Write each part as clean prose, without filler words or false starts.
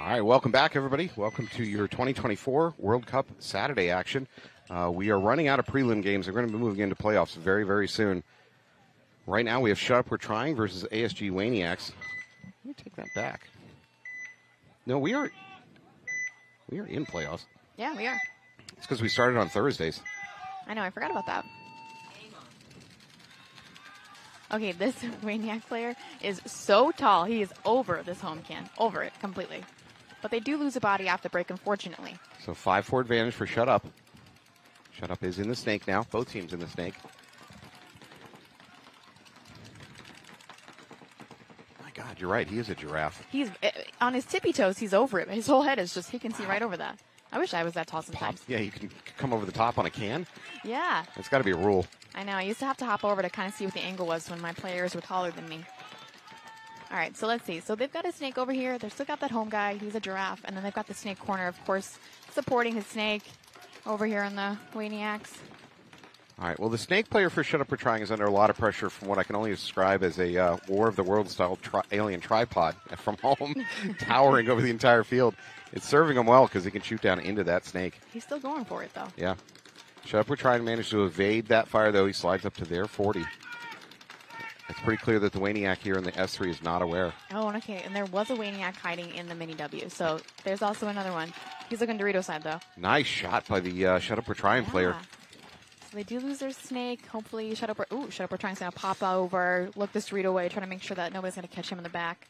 All right, welcome back, everybody. Welcome to your 2024 World Cup Saturday action. We are running out of prelim games. We're going to be moving into playoffs very, very soon. Right now, we have Shut Up We're Trying versus ASG Wayniacs. Let me take that back. No, we are in playoffs. Yeah, we are. It's because we started on Thursdays. I know, I forgot about that. Okay, this Wayniac player is so tall. He is over this home can. Over it completely. But they do lose a body off the break, unfortunately. So 5-4 advantage for Shut Up. Shut Up is in the snake now. Both teams in the snake. My God, you're right. He is a giraffe. He's on his tippy toes. He's over it. His whole head is just, he can see right over that. I wish I was that tall sometimes. Yeah, you can come over the top on a can. Yeah. That's got to be a rule. I know. I used to have to hop over to kind of see what the angle was when my players were taller than me. All right, so let's see. So they've got a snake over here. They've still got that home guy. He's a giraffe. And then they've got the snake corner, of course, supporting his snake over here in the Wayniacs. All right, well, the snake player for Shut Up We're Trying is under a lot of pressure from what I can only describe as a War of the Worlds-style alien tripod from home, towering over the entire field. It's serving him well because he can shoot down into that snake. He's still going for it, though. Yeah. Shut Up We're Trying managed to evade that fire, though. He slides up to their 40. It's pretty clear that the Wayniac here in the S3 is not aware. Oh, okay. And there was a Wayniac hiding in the mini W. So there's also another one. He's looking Dorito side, though. Nice shot by the Shut Up We're Trying player. So they do lose their snake. Hopefully Shut Up We're Trying is going to pop over, look this Dorito away, trying to make sure that nobody's going to catch him in the back.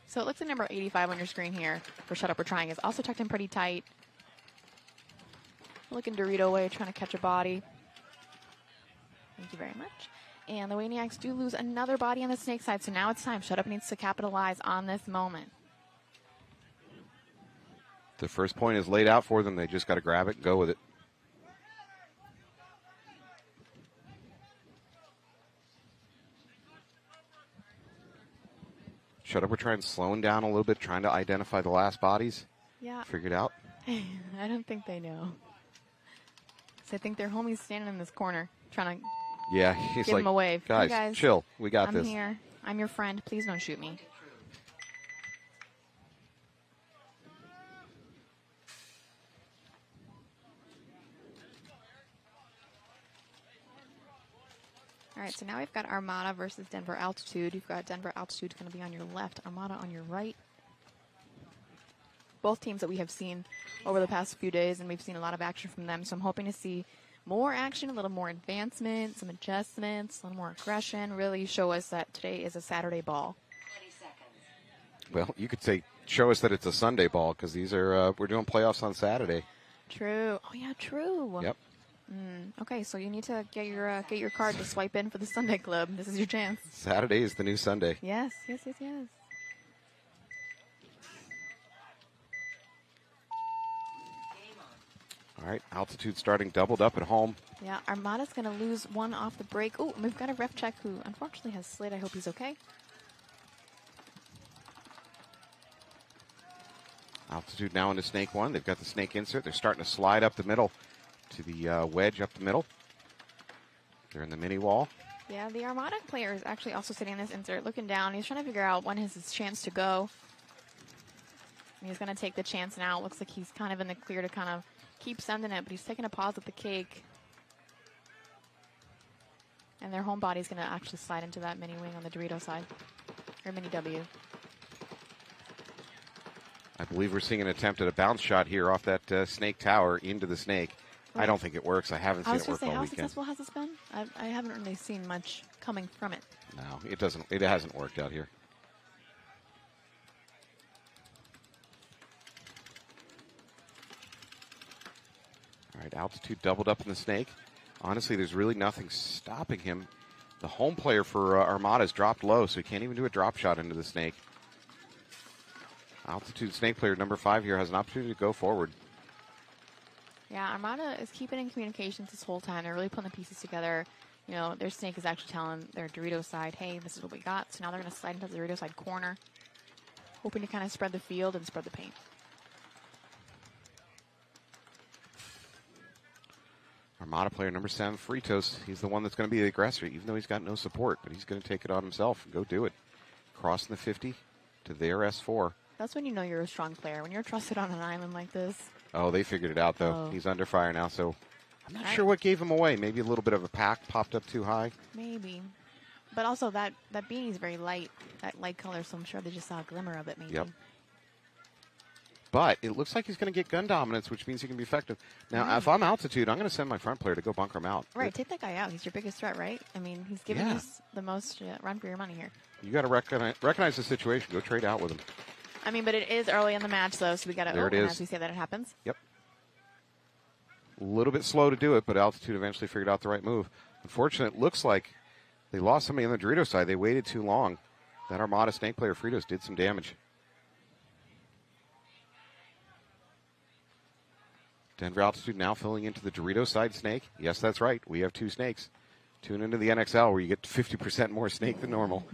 So it looks like number 85 on your screen here for Shut Up We're Trying is also tucked in pretty tight. Looking Dorito away, trying to catch a body. Thank you very much. And the Wayniacs do lose another body on the snake side, so now it's time. Shut Up needs to capitalize on this moment. The first point is laid out for them. They just got to grab it and go with it. Shut Up We're Trying, slowing down a little bit, trying to identify the last bodies. Yeah. Figured out. I don't think they know. So I think their homie's standing in this corner, trying to he's give like, him a wave. Guys, hey guys, chill. We got this. I'm here. I'm your friend. Please don't shoot me. All right, so now we've got Armada versus Denver Altitude. You've got Denver Altitude going to be on your left, Armada on your right. Both teams that we have seen over the past few days, and we've seen a lot of action from them. So I'm hoping to see more action, a little more advancement, some adjustments, a little more aggression, really show us that today is a Saturday ball. 20 seconds. Well, you could say show us that it's a Sunday ball because these are we're doing playoffs on Saturday. True. Oh, yeah, true. Yep. Okay, so you need to get your card to swipe in for the Sunday Club. This is your chance. Saturday is the new Sunday. Yes. All right, Altitude starting doubled up at home. Yeah, Armada's going to lose one off the break. Oh, we've got a ref check who unfortunately has slid. I hope he's okay. Altitude now into snake one. They've got the snake insert. They're starting to slide up the middle to the wedge up the middle. They're in the mini wall. Yeah, the Armada player is actually also sitting in this insert, looking down. He's trying to figure out when is his chance to go. And he's going to take the chance now. It looks like he's kind of in the clear to kind of keep sending it, but he's taking a pause at the cake. And their home body's going to actually slide into that mini wing on the Dorito side, or mini W. I believe we're seeing an attempt at a bounce shot here off that snake tower into the snake. Right. I don't think it works. I haven't seen it work all how weekend. Successful has this been? I haven't really seen much coming from it. No, it doesn't. It hasn't worked out here. All right, Altitude doubled up in the snake. Honestly, there's really nothing stopping him. The home player for Armada's dropped low, so he can't even do a drop shot into the snake. Altitude snake player number 5 here has an opportunity to go forward. Yeah, Armada is keeping in communications this whole time. They're really putting the pieces together. You know, their snake is actually telling their Dorito side, hey, this is what we got. So now they're going to slide into the Dorito side corner, hoping to kind of spread the field and spread the paint. Armada player number 7, Fritos. He's the one that's going to be the aggressor, even though he's got no support. But he's going to take it on himself and go do it. Crossing the 50 to their S4. That's when you know you're a strong player, when you're trusted on an island like this. Oh, they figured it out, though. Oh. He's under fire now, so I'm not sure what gave him away. Maybe a little bit of a pack popped up too high. Maybe. But also, that beanie is very light, that light color, so I'm sure they just saw a glimmer of it, maybe. Yep. But it looks like he's going to get gun dominance, which means he can be effective. Now, if I'm altitude, I'm going to send my front player to go bunker him out. Right, take that guy out. He's your biggest threat, right? I mean, he's giving us the most run for your money here. You got to recognize the situation. Go trade out with him. I mean, but it is early in the match, though, so we got to. There it is. As we say that, it happens. Yep. A little bit slow to do it, but altitude eventually figured out the right move. Unfortunately, it looks like they lost somebody on the Dorito side. They waited too long. That Armada snake player, Fritos, did some damage. Denver altitude now filling into the Dorito side snake. Yes, that's right. We have 2 snakes. Tune into the NXL where you get 50% more snake than normal.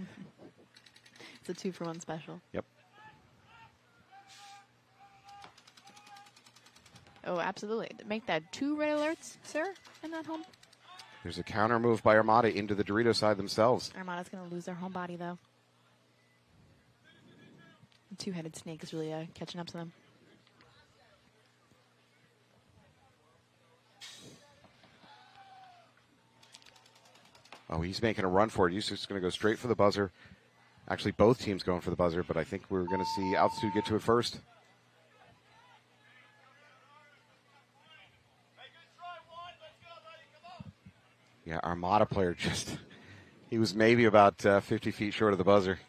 It's a 2-for-1 special. Yep. Oh, absolutely. Make that 2 red alerts, sir, in that home. There's a counter move by Armada into the Dorito side themselves. Armada's going to lose their home body, though. The 2-headed snake is really catching up to them. Oh, he's making a run for it. He's just going to go straight for the buzzer. Actually, both teams going for the buzzer, but I think we're going to see altitude get to it first. Yeah, Armada player he was maybe about 50 feet short of the buzzer.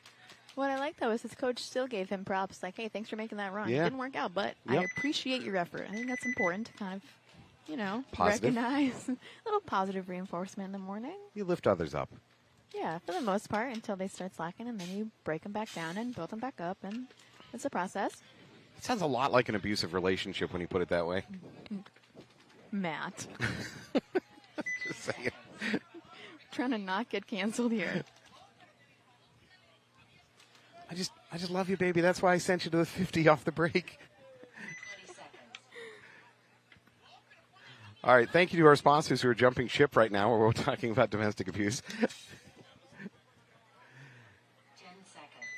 What I like, though, is his coach still gave him props. Like, hey, thanks for making that run. Yeah. It didn't work out, but I appreciate your effort. I think that's important to kind of, Positive. recognize a little positive reinforcement in the morning. You lift others up. Yeah, for the most part, until they start slacking, and then you break them back down and build them back up, and it's a process. It sounds a lot like an abusive relationship when you put it that way. Matt. Just saying. Trying to not get canceled here. I just love you, baby. That's why I sent you to the 50 off the break. 20 seconds. All right, thank you to our sponsors who are jumping ship right now where we're talking about domestic abuse. 10 seconds.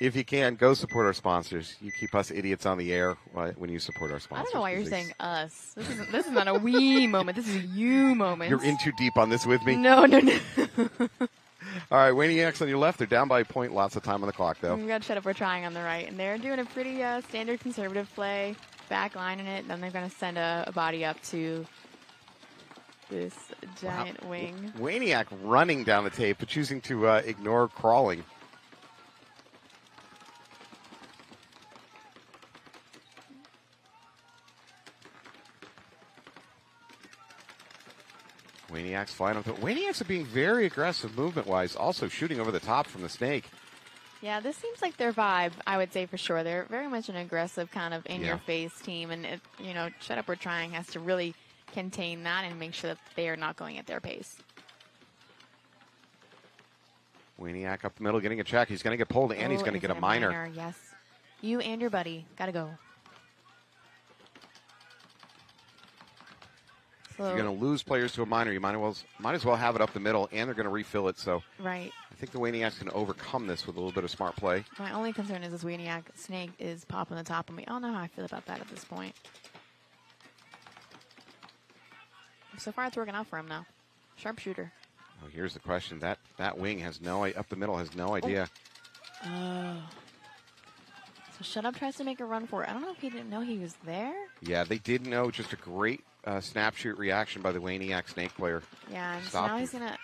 If you can, go support our sponsors. You keep us idiots on the air when you support our I sponsors. don't know why you're saying us. This is not a we moment. This is a you moment. You're in too deep on this with me. No. All right, Wayniacs on your left. They're down by a point. Lots of time on the clock, though. We've got Shut Up, We're Trying on the right. And they're doing a pretty standard conservative play, backlining it. Then they're going to send a body up to this giant wing. Wayniac running down the tape, but choosing to ignore crawling. Wayniacs flying up. Wayniacs are being very aggressive movement-wise, also shooting over the top from the snake. Yeah, this seems like their vibe, I would say for sure. They're very much an aggressive kind of in-your-face team. And, Shut Up, We're Trying has to really contain that and make sure that they are not going at their pace. Wayniac up the middle getting a check. He's going to get pulled, and he's going to get a minor. Yes. You and your buddy. Got to go. If you're going to lose players to a minor, you might as well have it up the middle, and they're going to refill it. So right. I think the Wayniacs can overcome this with a little bit of smart play. My only concern is this Wayniac snake is popping the top, and we all know how I feel about that at this point. So far, it's working out for him now. Sharpshooter. Well, here's the question: that wing has up the middle has no idea. Oh. So Shut Up tries to make a run for it. I don't know if he didn't know he was there. Yeah, they did know. Just a great snap shoot reaction by the Wayniac snake player. Yeah, and so now he's gonna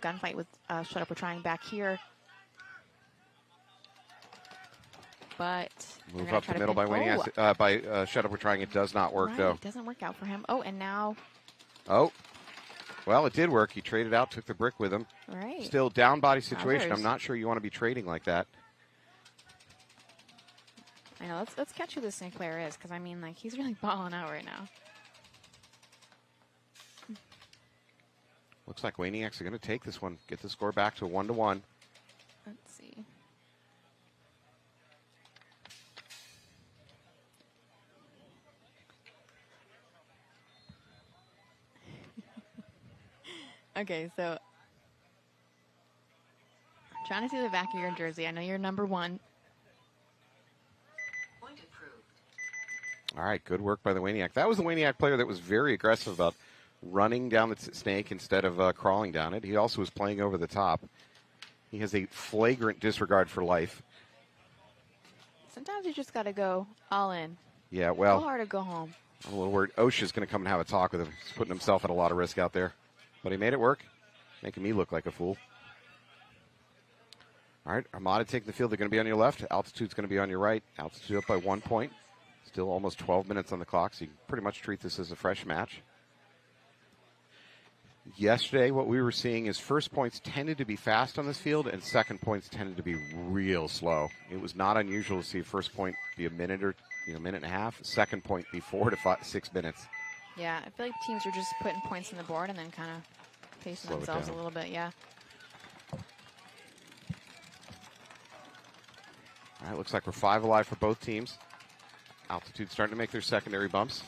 gunfight with Shut Up. We're Trying back here. But move up the middle by Wayniac. By Shut Up, We're Trying. It does not work though. It doesn't work out for him. Oh, and now. Oh, well, it did work. He traded out, took the brick with him. Right. Still down body situation. Others. I'm not sure you want to be trading like that. I know. Let's catch who this snake player is, because I mean, like, he's really balling out right now. Looks like Wayniacs are going to take this one, get the score back to a 1-1. Let's see. Okay, so trying to see the back of your jersey. I know you're number 1. Point approved. All right, good work by the Wayniac. That was the Wayniac player that was very aggressive about running down the snake instead of crawling down it. He also was playing over the top. He has a flagrant disregard for life. Sometimes you just got to go all in. Yeah, Go well, hard or go home. I'm a little worried. Osha's going to come and have a talk with him. He's putting himself at a lot of risk out there. But he made it work, making me look like a fool. All right, Armada taking the field. They're going to be on your left. Altitude's going to be on your right. Altitude up by 1 point. Still almost 12 minutes on the clock, so you can pretty much treat this as a fresh match. Yesterday, what we were seeing is first points tended to be fast on this field, and second points tended to be real slow. It was not unusual to see first point be a minute or minute and a half. Second point be 4 to 6 minutes. Yeah, I feel like teams are just putting points on the board and then kind of pacing Slow it themselves a down. little bit. Yeah. All right, looks like we're 5 alive for both teams. Altitude starting to make their secondary bumps.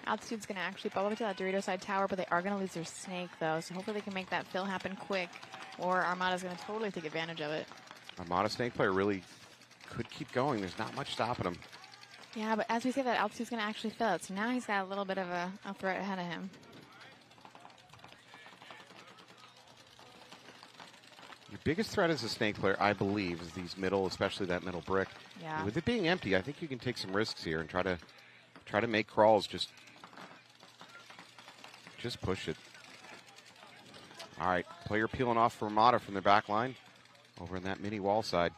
Altitude's going to actually bubble up to that Dorito side tower, but they are going to lose their snake, though. So hopefully they can make that fill happen quick, or Armada's going to totally take advantage of it. Armada snake player really could keep going. There's not much stopping him. Yeah, but as we say that, Altitude's going to actually fill it. So now he's got a little bit of a threat ahead of him. Your biggest threat as a snake player, I believe, is these middle, especially that middle brick. Yeah. And with it being empty, I think you can take some risks here and try to make crawls. Just push it. All right, player peeling off for Armada from their back line over in that mini wall side.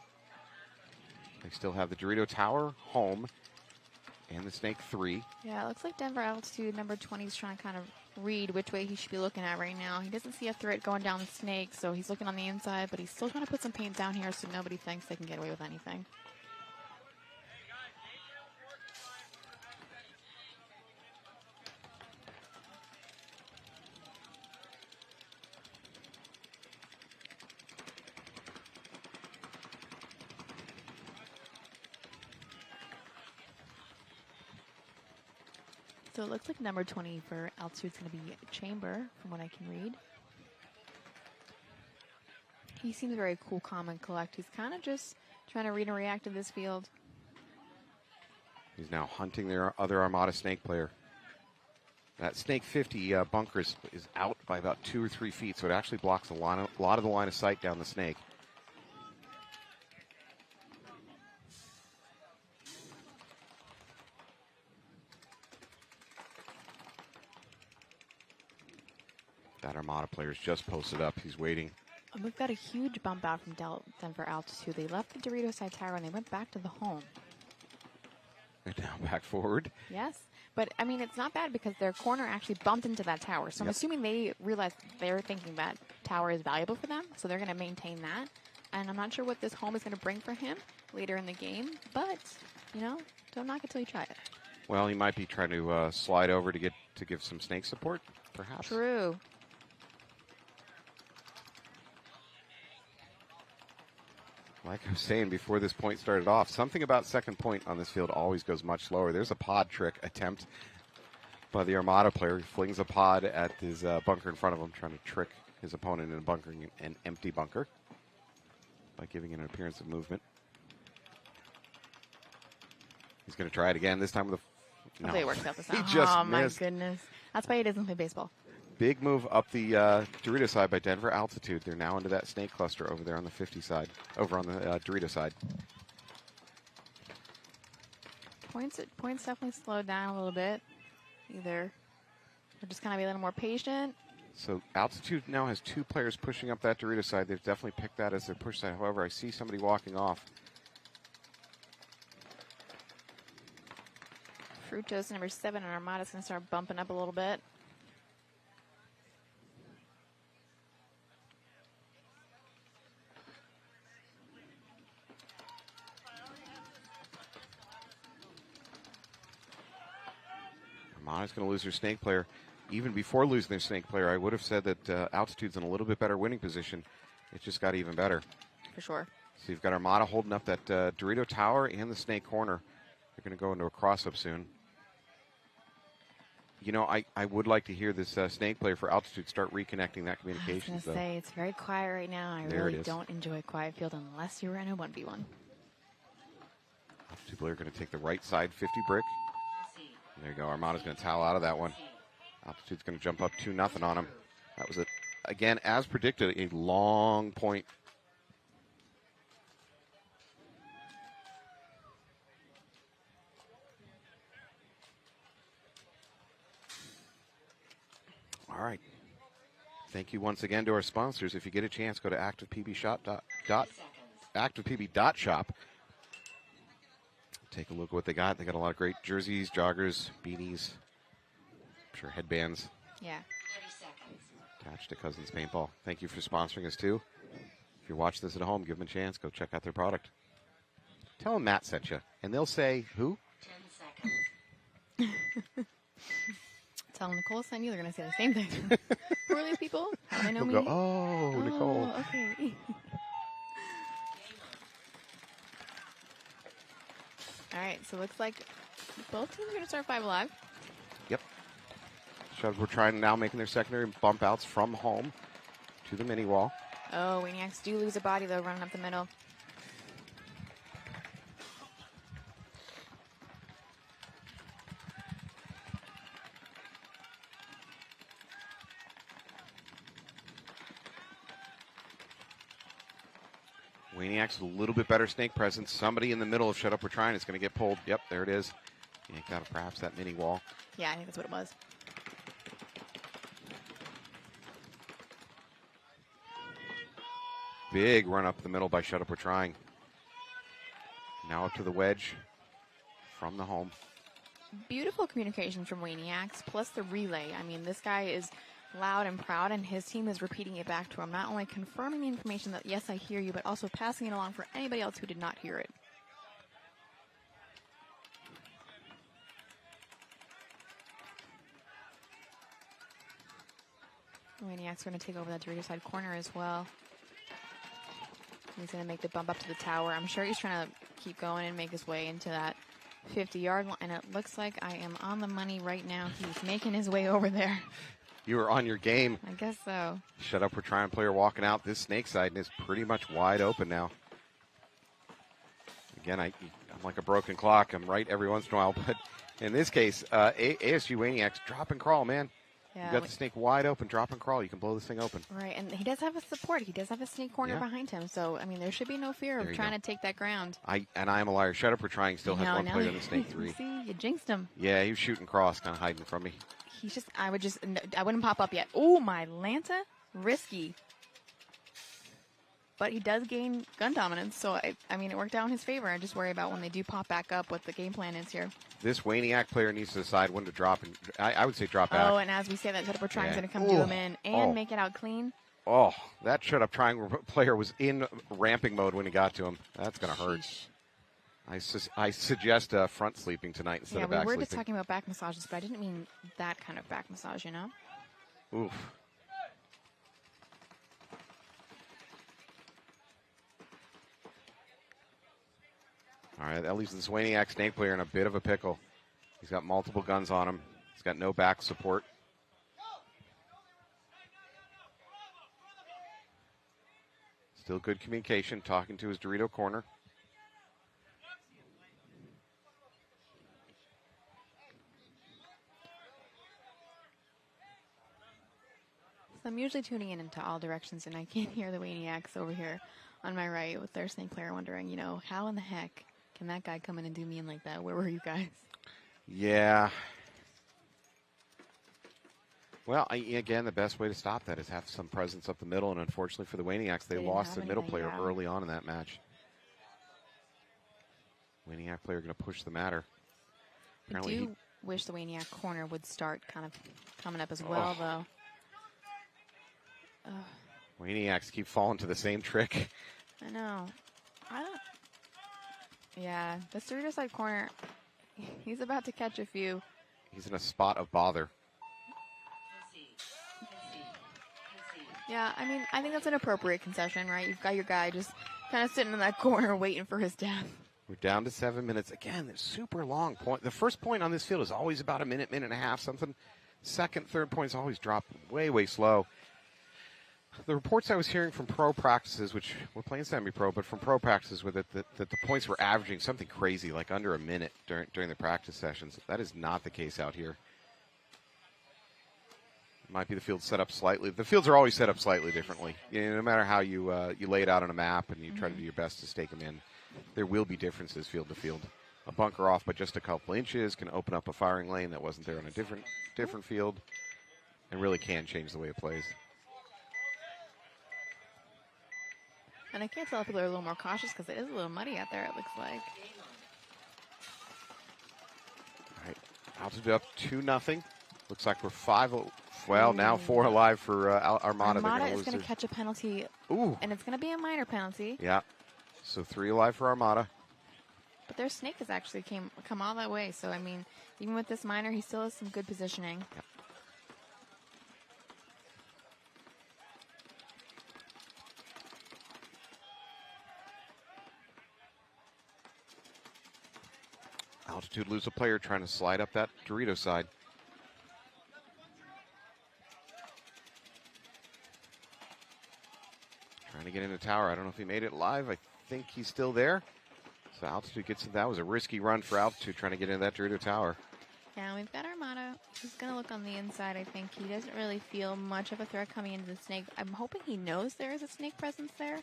They still have the Dorito Tower home and the Snake 3. Yeah, it looks like Denver Altitude number 20 is trying to kind of read which way he should be looking at right now. He doesn't see a threat going down the snake, so he's looking on the inside, but he's still trying to put some paint down here so nobody thinks they can get away with anything. So it looks like number 20 for Altitude is going to be Chamber, from what I can read. He seems very cool, calm, and collect. He's kind of just trying to read and react to this field. He's now hunting their other Armada snake player. That Snake 50 bunker is out by about 2 or 3 feet, so it actually blocks a lot of the line of sight down the snake. That Armada player's just posted up. He's waiting. And we've got a huge bump out from Denver Altitude. They left the Dorito side tower and they went back to the home. They're now back forward. Yes, but I mean, it's not bad because their corner actually bumped into that tower. So I'm assuming they realize they're thinking that tower is valuable for them, so they're going to maintain that. And I'm not sure what this home is going to bring for him later in the game, but, you know, don't knock it till you try it. Well, he might be trying to slide over to give some snake support, perhaps. True. Like I was saying before this point started off, something about second point on this field always goes much slower. There's a pod trick attempt by the Armada player. He flings a pod at his bunker in front of him, trying to trick his opponent into bunkering an empty bunker by giving it an appearance of movement. He's going to try it again, this time with a... Hopefully it works out this time. He just oh, missed. My goodness. That's why he doesn't play baseball. Big move up the Dorito side by Denver Altitude. They're now into that snake cluster over there on the 50 side, over on the Dorito side. Points definitely slowed down a little bit. Either we're just kind of be a little more patient. So Altitude now has 2 players pushing up that Dorito side. They've definitely picked that as their push side. However, I see somebody walking off. Fructose number 7 and Armada's going to start bumping up a little bit. Armada's going to lose their snake player. Even before losing their snake player, I would have said that Altitude's in a little bit better winning position. It just got even better. For sure. So you've got Armada holding up that Dorito tower and the snake corner. They're going to go into a cross-up soon. You know, I would like to hear this snake player for Altitude start reconnecting that communication. I was going to say, it's very quiet right now. I There it really is. don't enjoy quiet field unless you're in a 1v1. Altitude player going to take the right side 50 brick. There you go. Armada's going to towel out of that one. Altitude's going to jump up 2-0 on him. That was, again, as predicted, a long point. All right. Thank you once again to our sponsors. If you get a chance, go to activepbshop.shop. Take a look at what they got. They got a lot of great jerseys, joggers, beanies, I'm sure headbands. Yeah. 30 seconds. Attached to Cousins Paintball. Thank you for sponsoring us too. If you're watching this at home, give them a chance. Go check out their product. Tell them Matt sent you, and they'll say who? 10 seconds. Tell Nicole sent you, they're going to say the same thing. Who are these people? How do they know We'll me? go, oh, Nicole. Okay. All right, so it looks like both teams are going to start 5 alive. Yep. We're trying now making their secondary bump outs from home to the mini wall. Oh, Wayniacs do lose a body, though, running up the middle. Wayniacs with a little bit better snake presence. Somebody in the middle of Shut Up We're Trying is going to get pulled. Yep, there it is. Yanked out of perhaps that mini wall. Yeah, I think that's what it was. Big run up the middle by Shut Up We're Trying. Now up to the wedge from the home. Beautiful communication from Wayniacs, plus the relay. I mean, this guy is loud and proud, and his team is repeating it back to him, not only confirming the information that, yes, I hear you, but also passing it along for anybody else who did not hear it. Wayniacs are going to take over that Dorito side corner as well. He's going to make the bump up to the tower. I'm sure he's trying to keep going and make his way into that 50-yard line, and it looks like I am on the money right now. He's making his way over there. You were on your game. I guess so. Shut Up We're Trying player walking out. This snake side is pretty much wide open now. Again, I'm like a broken clock. I'm right every once in a while, but in this case, ASU Wayniacs drop and crawl, man. Yeah, You got the snake wide open, drop and crawl. You can blow this thing open. right, and he does have a support. He does have a snake corner Yeah. behind him, so, I mean, there should be no fear There of you trying go. to take that ground. I am a liar. Shut Up We're Trying still has No, one now player in the snake 3. See, you jinxed him. Yeah, he was shooting cross, kind of hiding from me. I wouldn't pop up yet. Oh, my Lanta, risky. But he does gain gun dominance, so I mean, it worked out in his favor. I just worry about when they do pop back up what the game plan is here. This Wayniac player needs to decide when to drop, and I would say drop back. Oh, and as we say that, Shut Up We're Trying is Yeah. going to come Ooh. do him in and make it out clean. Oh, that Shut Up Trying player was in ramping mode when he got to him. That's going to hurt. Sheesh. I suggest front sleeping tonight instead Yeah, of we back were sleeping. just talking about back massages, but I didn't mean that kind of back massage, you know? Oof. All right, that leaves this Wayniac snake player in a bit of a pickle. He's got multiple guns on him. He's got no back support. Still good communication, talking to his Dorito corner. So I'm usually tuning in into all directions, and I can't hear the Wayniacs over here on my right with their snake player wondering, how in the heck can that guy come in and do me in like that? Where were you guys? Yeah. Well, again, the best way to stop that is have some presence up the middle, and unfortunately for the Wayniacs, they They didn't lost have the middle anything, player yeah. early on in that match. Wayniac player going to push the matter. I Apparently do wish the Wayniac corner would start kind of coming up as well, though. Wayniacs keep falling to the same trick. I know. Yeah, the Cerrito side corner, he's about to catch a few. He's in a spot of bother. Yeah, I mean, I think that's an appropriate concession, right? You've got your guy just kind of sitting in that corner waiting for his death. We're down to 7 minutes. Again, it's super long point. The first point on this field is always about a minute, minute and a half, something. Second, third points always drop way, way slow. The reports I was hearing from pro practices, which we're playing semi-pro, but from pro practices with it, that the points were averaging something crazy, like under a minute during the practice sessions. That is not the case out here. Might be the field set up slightly. The fields are always set up slightly differently. You know, no matter how you lay it out on a map and you try to do your best to stake them in, there will be differences field to field. A bunker off by just a couple inches can open up a firing lane that wasn't there on a different field, and really can change the way it plays. And I can't tell if people are a little more cautious because it is a little muddy out there, it looks like. All right, altitude up 2-0. Looks like we're 5. Well, now 4 alive for Armada. Armada is going to catch a penalty. Ooh. And it's going to be a minor penalty. Yeah. So 3 alive for Armada. But their snake has actually come all that way. So, I mean, even with this minor, he still has some good positioning. Yep. Altitude lose a player trying to slide up that Dorito side. Trying to get in the tower. I don't know if he made it live. I think he's still there. So Altitude gets it. That was a risky run for Altitude trying to get into that Dorito tower. Yeah, we've got Armada. He's going to look on the inside, I think. He doesn't really feel much of a threat coming into the snake. I'm hoping he knows there is a snake presence there.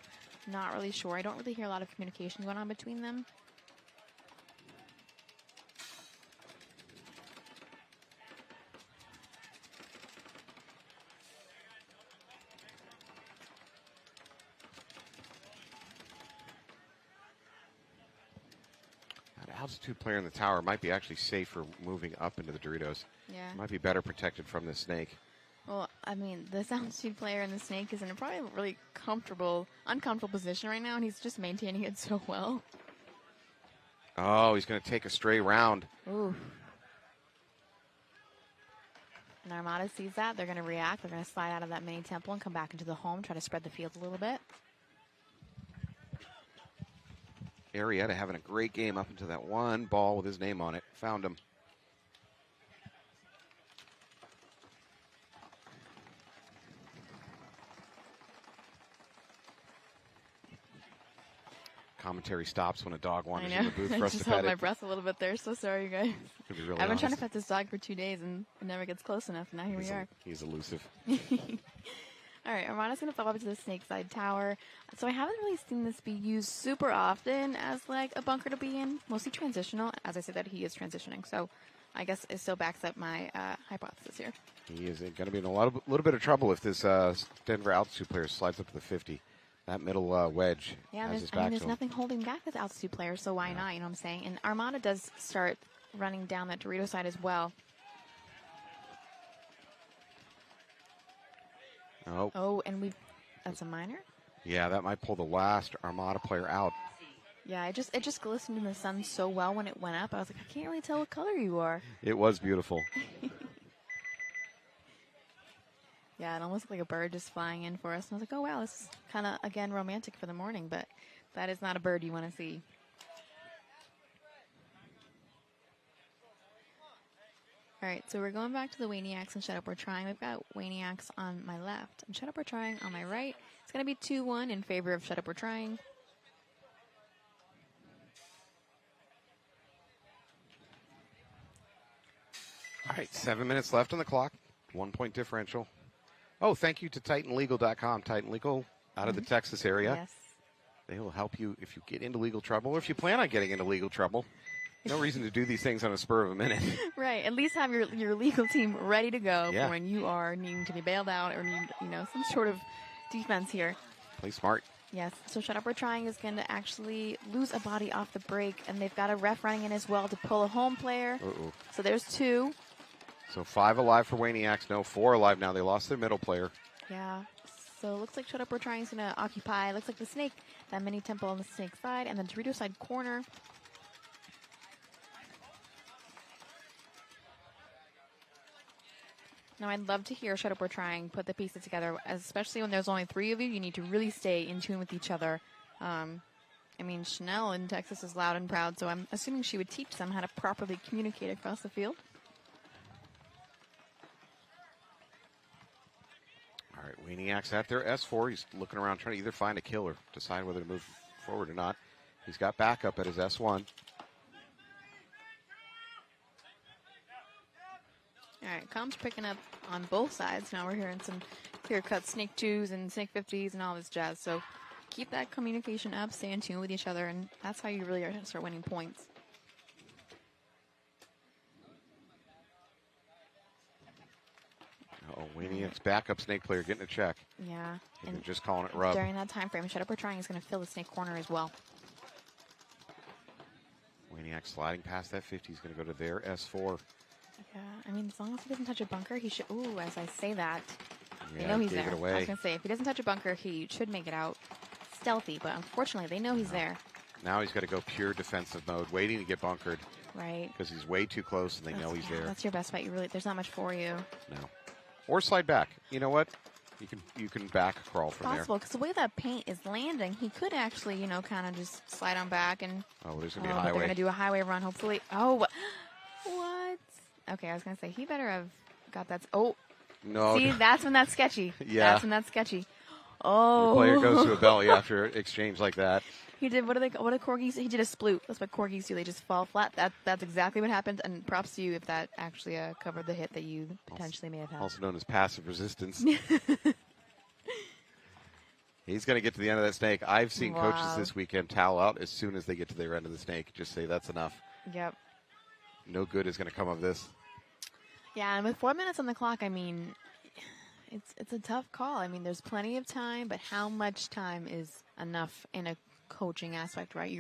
Not really sure. I don't really hear a lot of communication going on between them. Altitude player in the tower might be actually safer moving up into the Doritos. Yeah. Might be better protected from the snake. Well, I mean, this altitude player in the snake is in a probably really uncomfortable position right now, and he's just maintaining it so well. Oh, he's going to take a stray round. Ooh. And Armada sees that. They're going to react. They're going to slide out of that mini temple and come back into the home, try to spread the field a little bit. Arietta having a great game up until that one ball with his name on it. Found him. Commentary stops when a dog wanders in the booth for us to just pet held it. my breath a little bit there. So sorry, you guys. Really I've been trying to honest. pet this dog for 2 days, and it never gets close enough. And now here we are. He's elusive. All right, Armada's going to fall up to the snake side tower. So I haven't really seen this be used super often as like a bunker to be in. Mostly transitional. As I said that he is transitioning. So I guess it still backs up my hypothesis here. He is going to be in a little bit of trouble if this Denver altitude player slides up to the 50. That middle wedge. Yeah, has his there's back to him. nothing holding back this altitude player, so why not? You know what I'm saying? And Armada does start running down that Dorito side as well. Oh, and that's a minor? Yeah, that might pull the last Armada player out. Yeah, it just glistened in the sun so well when it went up. I was like, I can't really tell what color you are. It was beautiful. Yeah, it almost looked like a bird just flying in for us. And I was like, oh, wow, this is kind of, again, romantic for the morning, but that is not a bird you want to see. All right, so we're going back to the Wayniacs and Shut Up or Trying. We've got Wayniacs on my left and Shut Up or Trying on my right. It's going to be 2-1 in favor of Shut Up or Trying. All right, 7 minutes left on the clock. 1 point differential. Oh, thank you to TitanLegal.com. Titan Legal out of the Texas area. Yes. They will help you if you get into legal trouble or if you plan on getting into legal trouble. No reason to do these things on a spur of a minute. Right. At least have your legal team ready to go Yeah. for when you are needing to be bailed out or need, some sort of defense here. Play smart. Yes. So Shut Up or Trying is going to actually lose a body off the break, and they've got a ref running in as well to pull a home player. Uh-oh. So there's 2. So 5 alive for Wayniacs. No, 4 alive now. They lost their middle player. Yeah. So it looks like Shut Up or Trying is going to occupy. Looks like the snake, that mini temple on the snake side, and the Dorito side corner. Now, I'd love to hear Shut Up or Trying put the pieces together, especially when there's only 3 of you. You need to really stay in tune with each other. I mean, Chanel in Texas is loud and proud, so I'm assuming she would teach them how to properly communicate across the field. All right, Wayniacs at their S4. He's looking around trying to either find a kill or decide whether to move forward or not. He's got backup at his S1. All right, comms picking up on both sides. Now we're hearing some clear-cut snake 2s and snake 50s and all this jazz. So keep that communication up, stay in tune with each other, and that's how you really are going to start winning points. Oh, Wayniacs backup snake player getting a check. Yeah. And just calling it rub. During that time frame, Shut Up We're Trying is going to fill the snake corner as well. Wayniacs sliding past that 50. He's going to go to their S4. Yeah, I mean, as long as he doesn't touch a bunker, he should. Ooh, as I say that, Yeah, they know he's gave there. it away. I was going to say, if he doesn't touch a bunker, he should make it out stealthy, but unfortunately, they know he's there. Now he's got to go pure defensive mode, waiting to get bunkered Right. because he's way too close and they know he's there. That's your best bet. There's not much for you. No. Or slide back. You know what? You can back crawl from Possible, because the way that paint is landing, he could actually, kind of just slide on back and. there. Oh, there's going to be a But highway. they're going to do a highway run, hopefully. Oh, what? Okay, I was going to say, he better have got that. Oh, No. see, that's when that's sketchy. Yeah. That's when that's sketchy. Oh. The player goes to a belly after exchange like that. He did, what do corgis do? He did a sploot. That's what corgis do. They just fall flat. That's exactly what happened, and props to you if that actually covered the hit that you potentially may have had. Also known as passive resistance. He's going to get to the end of that snake. I've seen coaches this weekend towel out as soon as they get to their end of the snake. Just say that's enough. Yep. No good is going to come of this. Yeah, and with 4 minutes on the clock, I mean, it's a tough call. I mean, there's plenty of time, but how much time is enough in a coaching aspect, right?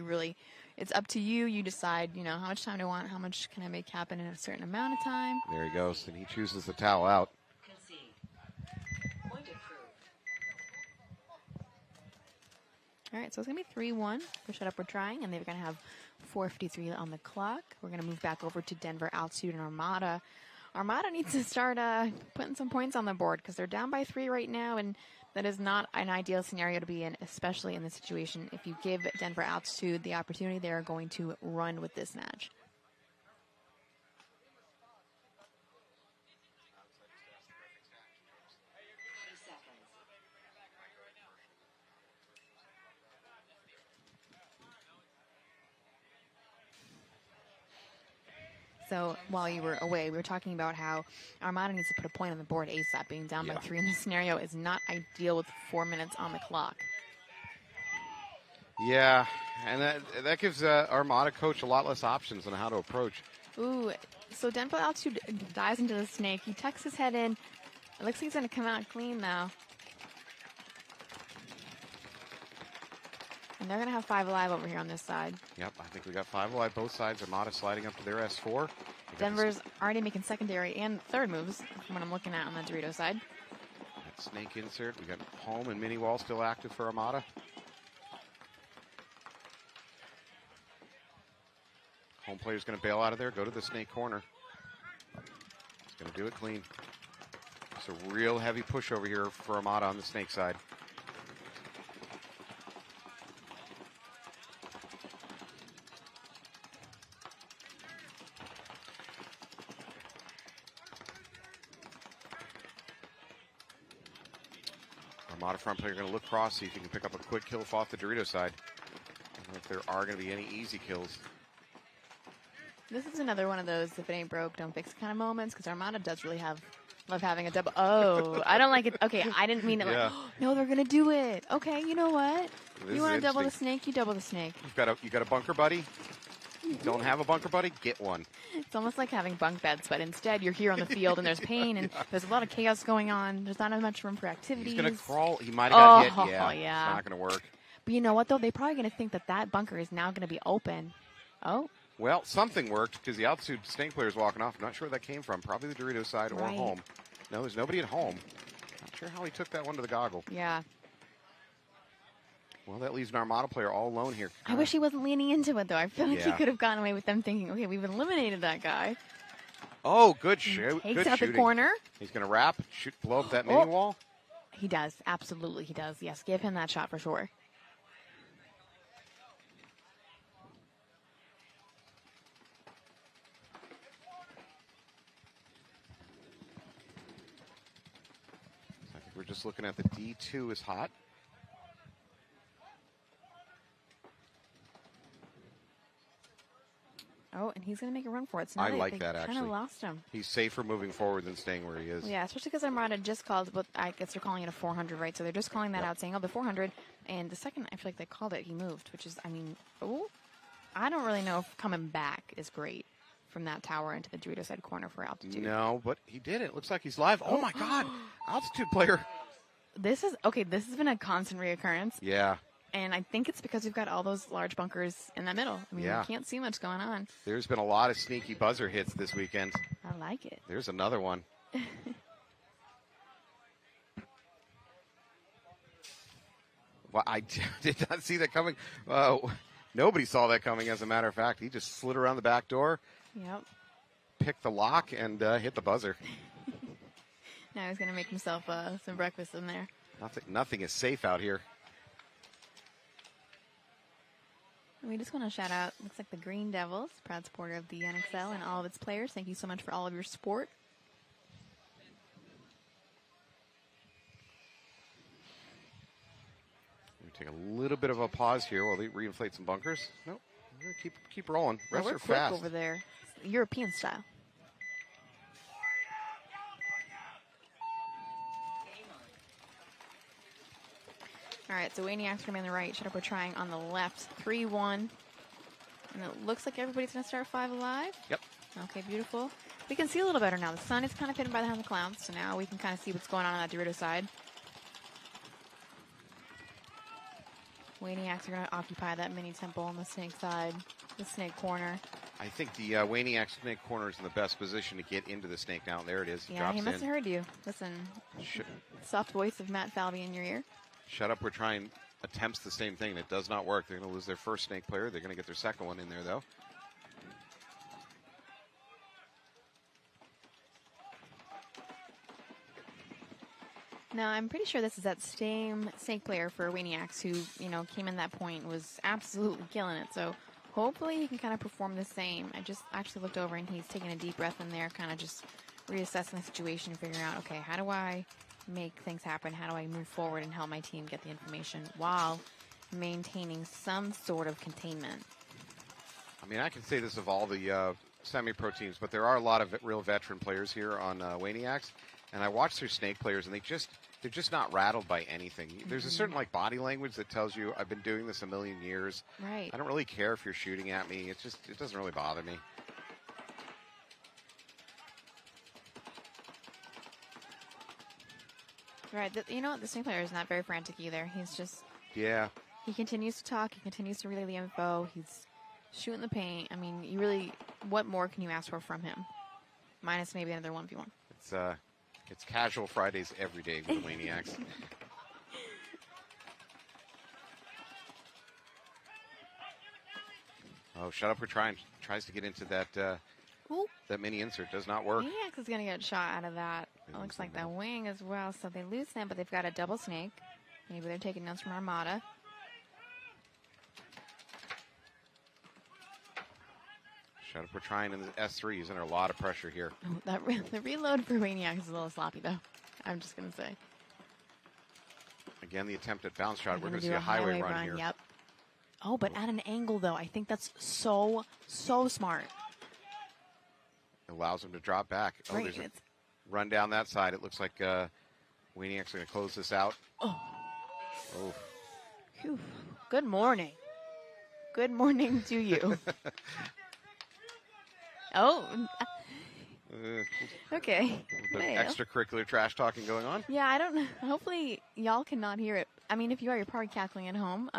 It's up to you. You decide, how much time do I want, how much can I make happen in a certain amount of time. There he goes, and he chooses the towel out. Concede. Point approved. All right, so it's going to be 3-1 for Shut Up We're Trying, and they're going to have 4:53 on the clock. We're going to move back over to Denver Altitude and Armada. Armada needs to start putting some points on the board because they're down by 3 right now, and that is not an ideal scenario to be in, especially in this situation. If you give Denver Altitude the opportunity, they are going to run with this match. 30 seconds. So while you were away, we were talking about how Armada needs to put a point on the board ASAP. Being down by 3 in this scenario is not ideal with 4 minutes on the clock. Yeah, and that gives Armada coach a lot less options on how to approach. Ooh, so Denver Altitude dives into the snake. He tucks his head in. It looks like he's going to come out clean now. And they're going to have 5 alive over here on this side. Yep, I think we got 5 alive both sides. Armada sliding up to their S4. Denver's already making secondary and third moves from what I'm looking at on the Dorito side. That snake insert. We got home and mini wall still active for Armada. Home player's going to bail out of there, go to the snake corner. He's going to do it clean. It's a real heavy push over here for Armada on the snake side. Armada front player going to look cross, see if he can pick up a quick kill off the Dorito side. I don't know if there are going to be any easy kills. This is another one of those if it ain't broke, don't fix it kind of moments, because Armada does really love having a double. Oh, I don't like it. Okay, I didn't mean it like, oh, no, they're going to do it. Okay, you know what? This you want to is double the interesting. snake, you double the snake. You got a bunker buddy? You don't have a bunker buddy? Get one. It's almost like having bunk beds, but instead you're here on the field and there's pain and there's a lot of chaos going on. There's not as much room for activities. He's going to crawl. He might have got hit. Yeah. It's not going to work. But you know what, though? They're probably going to think that bunker is now going to be open. Oh. Well, something worked because the altitude snake player's walking off. I'm not sure where that came from. Probably the Dorito side or Right. home. No, there's nobody at home. Not sure how he took that one to the goggle. Yeah. Well, that leaves an Armada player all alone here. I wish he wasn't leaning into it, though. I feel like he Yeah. could have gotten away with them thinking, okay, we've eliminated that guy. Oh, good shoot. Takes Good out shooting. the corner. He's going to wrap, blow up that mini wall. He does. Absolutely, he does. Yes, give him that shot for sure. We're just looking at the D2 is hot. Oh, and he's going to make a run for it. So I now like they that, kind actually. of lost him. He's safer moving forward than staying where he is. Well, yeah, especially because Armada just called, but I guess they're calling it a 400, right? So they're just calling that out, saying, oh, the 400. And the second I feel like they called it, he moved, which is, I mean, oh, I don't really know if coming back is great from that tower into the Dorito side corner for altitude. No, but he did it. Looks like he's live. Oh, my God. Altitude player. This has been a constant reoccurrence. Yeah. And I think it's because we've got all those large bunkers in the middle. I mean, Yeah. you can't see much going on. There's been a lot of sneaky buzzer hits this weekend. I like it. There's another one. Well, I did not see that coming. Nobody saw that coming, as a matter of fact. He just slid around the back door, Yep. picked the lock, and hit the buzzer. Now he's going to make himself some breakfast in there. Nothing is safe out here. We just want to shout out, looks like the Green Devils, proud supporter of the NXL and all of its players. Thank you so much for all of your support. We take a little bit of a pause here while they reinflate some bunkers. Nope. We're gonna keep rolling. Well, Refs we're are quick fast. over there. European style. Game on. All right, so Wayniacs are going to be on the right. Shut up, we're trying on the left. 3-1. And it looks like everybody's going to start 5 alive. Yep. Okay, beautiful. We can see a little better now. The sun is kind of hidden behind the clouds, so now we can kind of see what's going on that Dorito side. Wayniacs are going to occupy that mini temple on the snake side, the snake corner. I think the Wayniacs snake corner is in the best position to get into the snake now. There it is. Yeah, Drops he must in. have heard you. Listen, soft voice of Matt Falvey in your ear. Shut up, we're trying. Attempts the same thing. It does not work. They're going to lose their first snake player. They're going to get their second one in there, though. Now, I'm pretty sure this is that same snake player for Wayniacs who, came in that point and was absolutely killing it. So hopefully he can kind of perform the same. I just actually looked over and he's taking a deep breath in there, kind of just reassessing the situation and figuring out, okay, how do I make things happen? How do I move forward and help my team get the information while maintaining some sort of containment? I mean, I can say this of all the semi-pro teams, but there are a lot of real veteran players here on Wayniacs. And I watch their snake players, and they're just not rattled by anything. There's a certain body language that tells you, I've been doing this a million years. Right. I don't really care if you're shooting at me. It doesn't really bother me. Right. The snake player is not very frantic either. He's just, Yeah. he continues to talk. He continues to relay the info. He's shooting the paint. I mean, what more can you ask for from him? Minus maybe another 1v1. It's casual Fridays every day with the Wayniacs. Oh, shut up! We're trying. Tries to get into that Ooh. that mini insert. Does not work. Wayniacs is going to get shot out of that. It looks like that wing as well. So they lose them, but they've got a double snake. Maybe they're taking notes from Armada. Shut up! We're trying in the S3. He's under a lot of pressure here. Oh, the reload for Wayniacs is a little sloppy, though. I'm just going to say. Again, the attempt at bounce shot. We're They're going to gonna see do a highway run here. Yep. Oh, but at an angle, though. I think that's so smart. Allows him to drop back. Oh, Right, there's a it's- run down that side. It looks like Wayniacs are going to close this out. Oh. Oh. Phew. Good morning. Good morning to you. Oh. Okay. A little bit of extracurricular trash talking going on. Yeah, I don't know. Hopefully, y'all cannot hear it. I mean, if you are, you're probably cackling at home.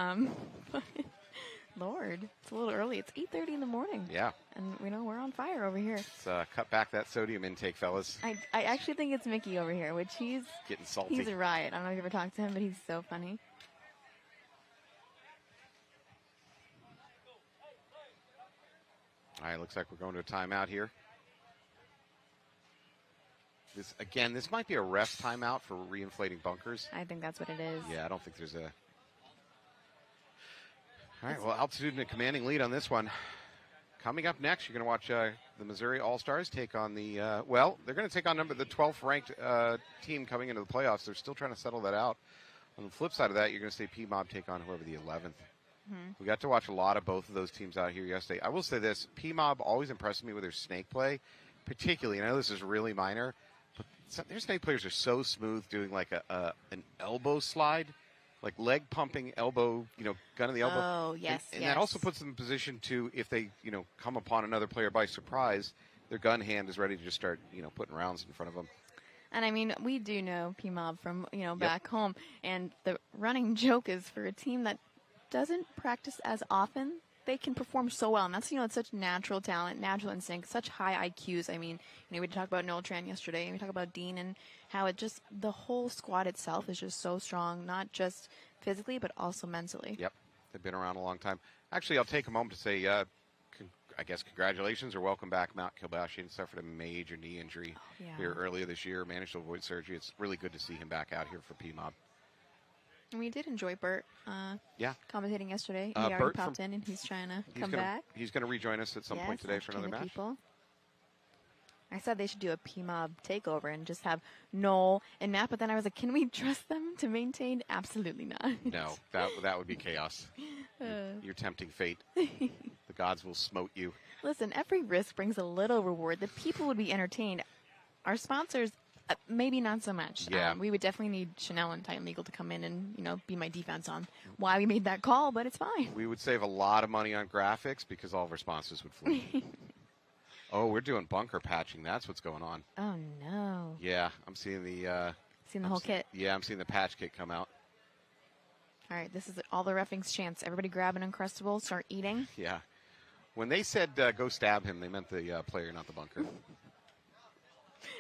But Lord, it's a little early. It's 8:30 in the morning. Yeah. And, we're on fire over here. Let's cut back that sodium intake, fellas. I actually think it's Mickey over here, which he's Getting salty. a riot. I don't know if you ever talked to him, but he's so funny. All right, looks like we're going to a timeout here. This might be a ref timeout for reinflating bunkers. I think that's what it is. Yeah, I don't think there's a... All right, well, altitude and a commanding lead on this one. Coming up next, you're going to watch the Missouri All-Stars take on the, they're going to take on the 12th ranked team coming into the playoffs. They're still trying to settle that out. On the flip side of that, you're going to see P-Mob take on whoever the 11th. We got to watch a lot of both of those teams out here yesterday. I will say this, P-Mob always impresses me with their snake play, particularly, I know this is really minor, but their snake players are so smooth doing like an elbow slide, like leg pumping elbow, gun in the elbow. Oh, yes, and that also puts them in position to, if they, come upon another player by surprise, their gun hand is ready to just start, putting rounds in front of them. And I mean, we do know P-Mob from, back home. And the running joke is for a team that doesn't practice as often, they can perform so well. And that's, it's such natural talent, natural instinct, such high IQs. I mean, we talked about Noel Tran yesterday, and we talked about Dean, and how it just, the whole squad itself is just so strong, not just physically, but also mentally. Yep. They've been around a long time. Actually, I'll take a moment to say, I guess congratulations or welcome back, Matt Kilbashian. Suffered a major knee injury here earlier this year, managed to avoid surgery. It's really good to see him back out here for P-Mob. And we did enjoy Bert commentating yesterday. He already Bert popped in, and he's trying to come back. He's going to rejoin us at some point today for another match. People. I said they should do a P-Mob takeover and just have Noel and Matt, but then I was like, can we trust them to maintain? Absolutely not. No, that would be chaos. You're tempting fate. The gods will smote you. Listen, every risk brings a little reward. The people would be entertained. Our sponsors, maybe not so much. Yeah. We would definitely need Chanel and Titan Legal to come in and, be my defense on why we made that call, but it's fine. We would save a lot of money on graphics because all of our sponsors would flee. Oh, we're doing bunker patching. That's what's going on. Oh, no. Yeah, I'm seeing the... whole kit? Yeah, I'm seeing the patch kit come out. All right, this is all the reffing's chance. Everybody grab an Uncrustable, start eating. Yeah. When they said go stab him, they meant the player, not the bunker.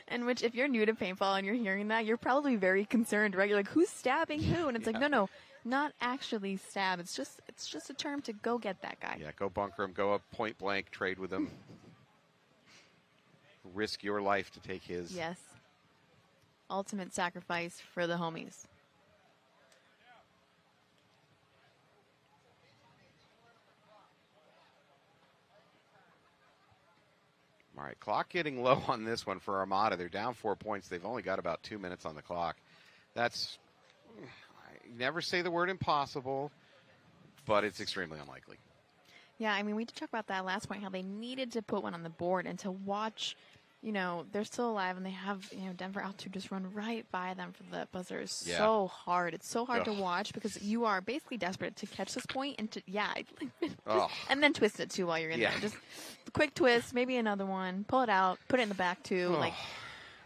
And which, if you're new to paintball and you're hearing that, you're probably very concerned, right? You're like, who's stabbing who? And it's like, no, not actually stab. It's just a term to go get that guy. Yeah, go bunker him, go up point blank, trade with him. Risk your life to take his. Yes. Ultimate sacrifice for the homies. All right, clock getting low on this one for Armada. They're down 4 points. They've only got about 2 minutes on the clock. That's, I never say the word impossible, but it's extremely unlikely. Yeah, I mean, we did talk about that last point, how they needed to put one on the board and to watch, they're still alive and they have, Denver out to just run right by them for the buzzer is so hard. It's so hard to watch because you are basically desperate to catch this point and to, and then twist it too while you're in there. Just a quick twist, maybe another one, pull it out, put it in the back too. Like,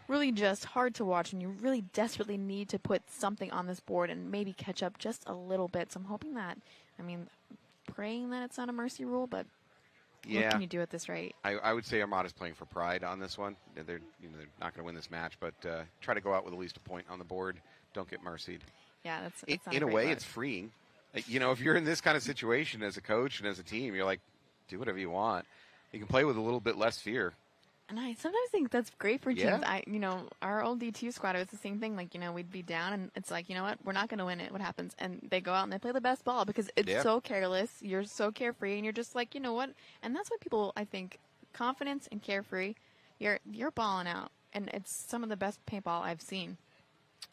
really just hard to watch, and you really desperately need to put something on this board and maybe catch up just a little bit. So I'm hoping that, praying that it's not a mercy rule, but what can you do at this rate? I would say Armada's playing for pride on this one. They're not going to win this match, but try to go out with at least a point on the board. Don't get mercied. Yeah, that's in a way, it's freeing. If you're in this kind of situation as a coach and as a team, you're like, do whatever you want. You can play with a little bit less fear. And I sometimes think that's great for teams. Our old D2 squad, it was the same thing. Like, we'd be down and it's like, you know what, we're not going to win it. What happens? And they go out and they play the best ball because it's so careless. You're so carefree and you're just like, you know what? And that's what people, I think, confidence and carefree, you're balling out. And it's some of the best paintball I've seen.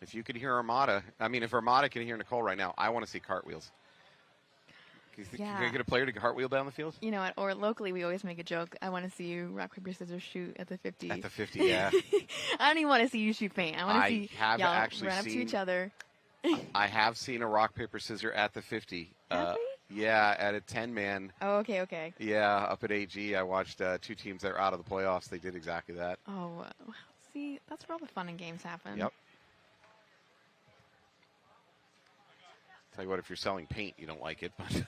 If you could hear Armada, if Armada can hear Nicole right now, I want to see cartwheels. Can you get a player to cartwheel down the field? You know what? Or locally, we always make a joke. I want to see you rock, paper, scissors, shoot at the 50. At the 50, yeah. I don't even want to see you shoot paint. I want to see y'all run up to each other. I have seen a rock, paper, scissors at the 50. Have we? Yeah, at a 10-man. Oh, okay. Yeah, up at AG. I watched two teams that were out of the playoffs. They did exactly that. Oh, wow. See, that's where all the fun and games happen. Yep. Tell you what, if you're selling paint, you don't like it, but...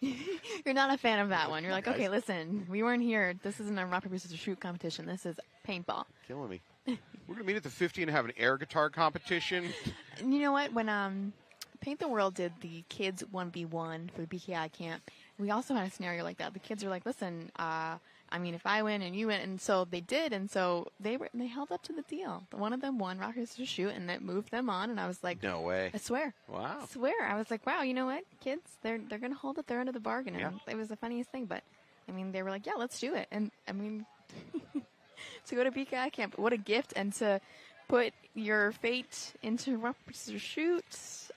You're not a fan of that one. You're like, okay, listen, we weren't here. This isn't a rock, paper, scissors, shoot competition. This is paintball. Killing me. We're going to meet at the 50 and have an air guitar competition. And you know what? When Paint the World did the kids 1v1 for the BKI camp, we also had a scenario like that. The kids were like, listen, if I win and you win, and so they did, and so they held up to the deal. One of them won rock, paper, scissors, shoot, and it moved them on, and I was like, no way. I swear. Wow. I swear. I was like, wow, you know what? Kids, they're going to hold up their end of the bargain. And it was the funniest thing, but I mean, they were like, yeah, let's do it. And I mean, to go to BKI camp, what a gift. And to put your fate into rock, paper, scissors, shoot.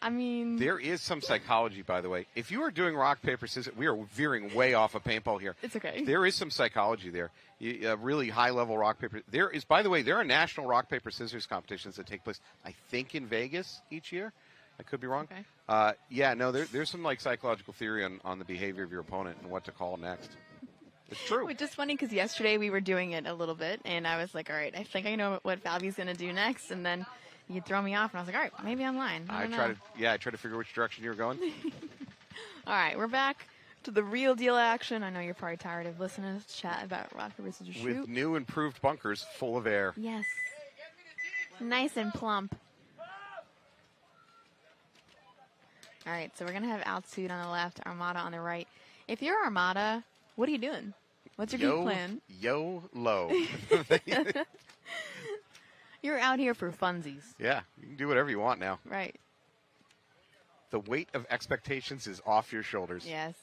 I mean, There is some psychology, by the way. If you are doing rock, paper, scissors, we are veering way off of paintball here. it's okay. There is some psychology there. Really high-level rock, paper. There is, by the way, there are national rock, paper, scissors competitions that take place, I think, in Vegas each year. I could be wrong. Okay. Yeah, no, there's some like psychological theory on the behavior of your opponent and what to call next. It's true. Which is funny because yesterday we were doing it a little bit, and I was like, all right, I think I know what Falvy's going to do next. And then you throw me off, and I was like, all right, maybe I'm lying. I try to figure which direction you're going. All right, we're back to the real deal action. I know you're probably tired of listening to us chat about rock, paper, scissors, shoot. With new improved bunkers full of air. Yes. Nice and plump. All right, so we're going to have Altitude on the left, Armada on the right. If you're Armada, what are you doing? What's your game plan? YOLO. You're out here for funsies. Yeah, you can do whatever you want now. Right. The weight of expectations is off your shoulders. Yes.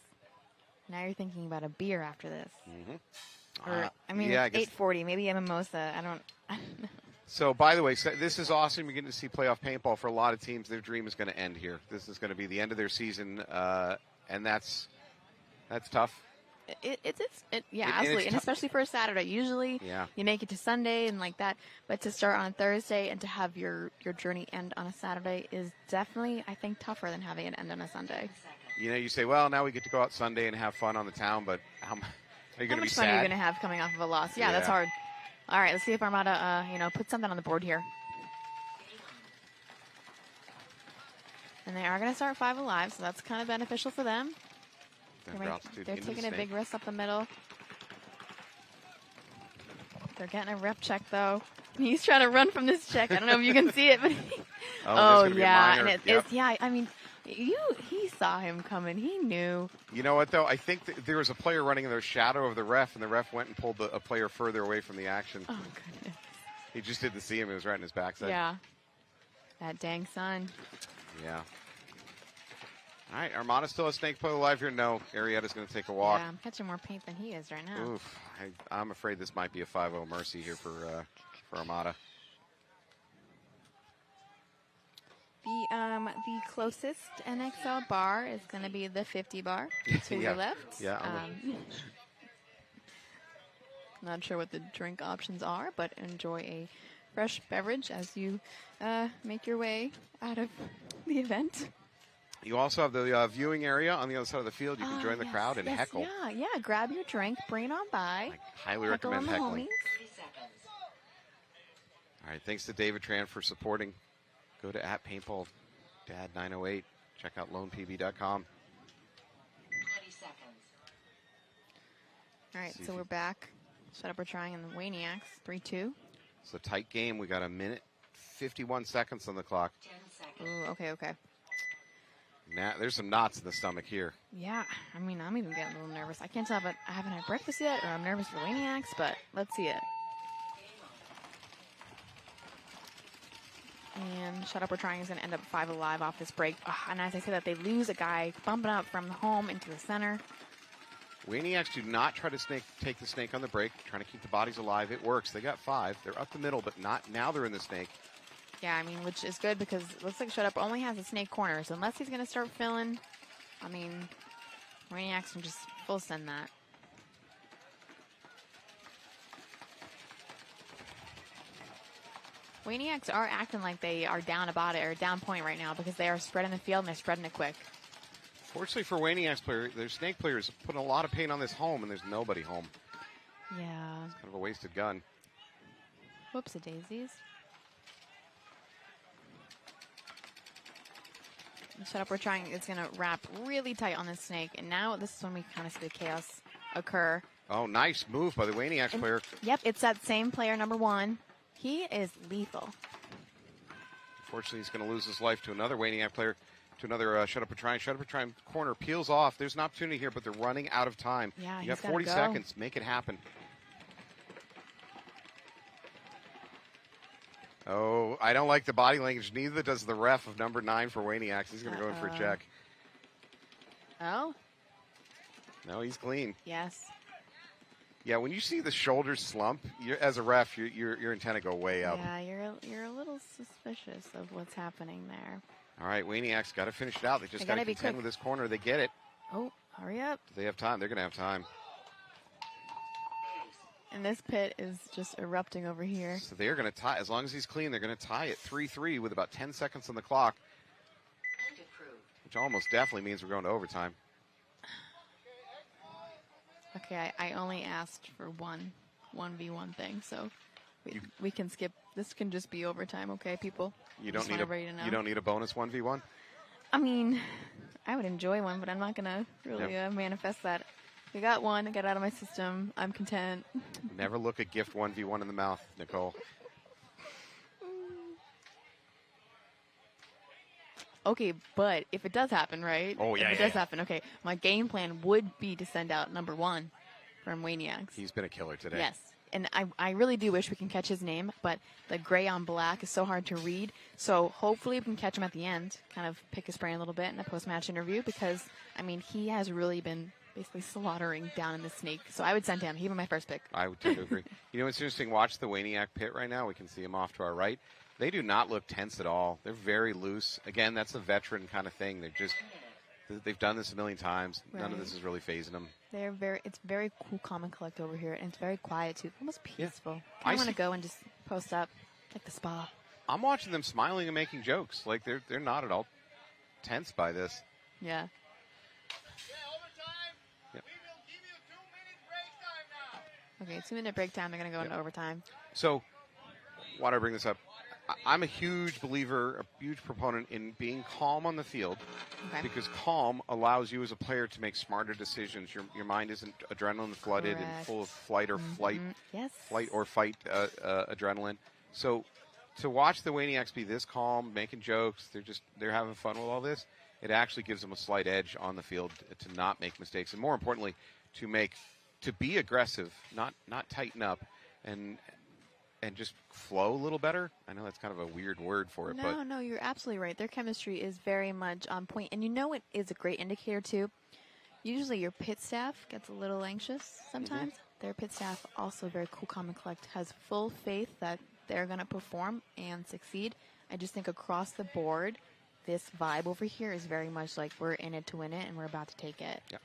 Now you're thinking about a beer after this. Mm-hmm. Or, I mean, yeah, it's 8:40. Maybe a mimosa. I don't know. So, by the way, this is awesome. You're getting to see playoff paintball for a lot of teams. Their dream is going to end here. This is going to be the end of their season, and that's tough. Absolutely, and especially for a Saturday. Usually, you make it to Sunday and like that, but to start on a Thursday and to have your journey end on a Saturday is definitely, I think, tougher than having it end on a Sunday. You know, you say, well, now we get to go out Sunday and have fun on the town, but are you going to be sad? How much fun are you going to have coming off of a loss? Yeah, that's hard. All right, let's see if Armada, put something on the board here. And they are going to start 5 alive, so that's kind of beneficial for them. They're taking a big risk up the middle. They're getting a rep check, though. He's trying to run from this check. I don't know if you can see it, but yeah. And I mean, he saw him coming. He knew. You know what, though? I think there was a player running in the shadow of the ref, and the ref went and pulled a player further away from the action. Oh, goodness. He just didn't see him. He was right in his backside. Yeah. That dang sun. Yeah. All right, Armada still has snake play alive here. No, Arietta's going to take a walk. Yeah, I'm catching more paint than he is right now. Oof. I'm afraid this might be a 5-0 mercy here for Armada. The closest NXL bar is going to be the 50 bar to your left. Yeah. Not sure what the drink options are, but enjoy a fresh beverage as you make your way out of the event. You also have the viewing area on the other side of the field. You can join the crowd and heckle. Yeah. Grab your drink, bring it on by. I highly recommend heckling. 30 seconds. All right, thanks to David Tran for supporting. Go to @PaintballDad908. Check out loanpb.com. 20 seconds. All right, so we're back. Shut up, we're trying in the Wayniacs. 3-2. It's a tight game. We got 1:51 seconds on the clock. 10 seconds. Ooh, okay. Now, there's some knots in the stomach here. Yeah, I mean, I'm even getting a little nervous. I can't tell if I haven't had breakfast yet or I'm nervous for Wayniacs, but let's see it. And Shut Up, We're Trying is going to end up 5 alive off this break. And as I said that, they lose a guy bumping up from the home into the center. Wayniacs do not try to take the snake on the break, trying to keep the bodies alive. It works. They got 5. They're up the middle, but not now they're in the snake. Yeah, I mean, which is good because it looks like Shut Up only has a snake corner. So unless he's going to start filling, I mean, Wayniacs can just full send that. Wayniacs are acting like they are down about it or down point right now because they are spreading the field and they're spreading it quick. Fortunately for Wayniacs player, their snake players putting a lot of paint on this home, and there's nobody home. Yeah. It's kind of a wasted gun. Whoops-a-daisies. Shut Up, We're Trying. It's going to wrap really tight on this snake. And now this is when we kind of see the chaos occur. Oh, nice move by the Wayniacs player. Yep, it's that same player, number 1. He is lethal. Unfortunately, he's going to lose his life to another Wayniac player, to another Shut Up, We're Trying. Shut Up, We're Trying corner peels off. There's an opportunity here, but they're running out of time. Yeah, you got 40 seconds. Make it happen. Oh, I don't like the body language. Neither does the ref of number 9 for Wayniacs. He's going to go in for a check. Oh? No, he's clean. Yes. Yeah, when you see the shoulders slump, as a ref, your antenna go way up. Yeah, you're a little suspicious of what's happening there. All right, Wayniacs got to finish it out. They just got to contend with this corner. They get it. Oh, hurry up. Do they have time? They're going to have time. And this pit is just erupting over here. So they're going to tie. As long as he's clean, they're going to tie it 3-3 with about 10 seconds on the clock, which almost definitely means we're going to overtime. Okay, I only asked for 1v1 thing, so we can skip. This can just be overtime, okay, people? You don't need a bonus 1v1? I mean, I would enjoy one, but I'm not going to really manifest that. We got one, I got it out of my system. I'm content. Never look a gift 1v1 in the mouth, Nicole. Okay, but if it does happen, right? Oh, yeah, If it does happen, okay. My game plan would be to send out number 1 from Wayniacs. He's been a killer today. Yes. And I really do wish we can catch his name, but the gray on black is so hard to read. So hopefully we can catch him at the end, kind of pick his brain a little bit in a post-match interview because, I mean, he has really been basically slaughtering down in the snake. So I would send him. He'd be my first pick. I would tend to agree. You know, it's interesting. Watch the Wayniac pit right now. We can see him off to our right. They do not look tense at all. They're very loose. Again, that's a veteran kind of thing. They've done this a million times. Right. None of this is really phasing them. It's very cool, calm, and collect over here, and it's very quiet too, almost peaceful. I I want to see- go and just post up, like the spa. I'm watching them smiling and making jokes. Like they're not at all tense by this. Yeah. Yep. Okay, 2-minute break time. They're gonna go into overtime. So, why do I bring this up? I'm a huge believer, a huge proponent in being calm on the field, Okay. because calm allows you as a player to make smarter decisions. Your mind isn't adrenaline flooded and Correct. full of flight or Yes. flight or fight adrenaline. So to watch the Wayniacs be this calm, making jokes, they're having fun with all this. It actually gives them a slight edge on the field to not make mistakes, and more importantly, to be aggressive, not tighten up, and just flow a little better. I know that's kind of a weird word for it, but No, you're absolutely right. Their chemistry is very much on point. And you know what is a great indicator, too? Usually your pit staff gets a little anxious sometimes. Their pit staff, also very cool, calm, and collect, has full faith that they're going to perform and succeed. I just think across the board, this vibe over here is very much like we're in it to win it, and we're about to take it. yeah.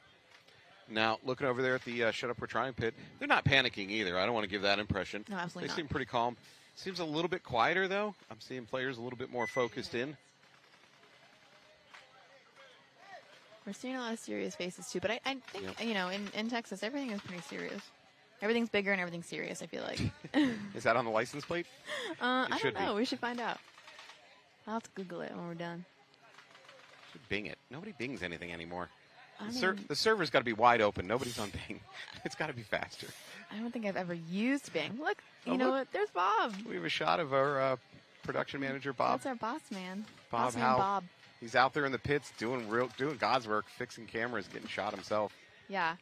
Now, looking over there at the Shut Up We're Trying pit, they're not panicking either. I don't want to give that impression. No, absolutely They not. seem pretty calm. Seems a little bit quieter, though. I'm seeing players a little bit more focused in. We're seeing a lot of serious faces, too. But I think, you know, in Texas, everything is pretty serious. Everything's bigger and everything's serious, I feel like. Is that on the license plate? I should don't know. be. We should find out. I'll have to Google it when we're done. Should Bing it. Nobody Bings anything anymore. I The server's got to be wide open. Nobody's on Bing. It's got to be faster. I don't think I've ever used Bing. Look, Oh, you know look. what? There's Bob. We have a shot of our production manager, Bob. That's our boss man. Bob Boss man Howe. Bob. He's out there in the pits doing God's work, fixing cameras, getting shot himself. Yeah.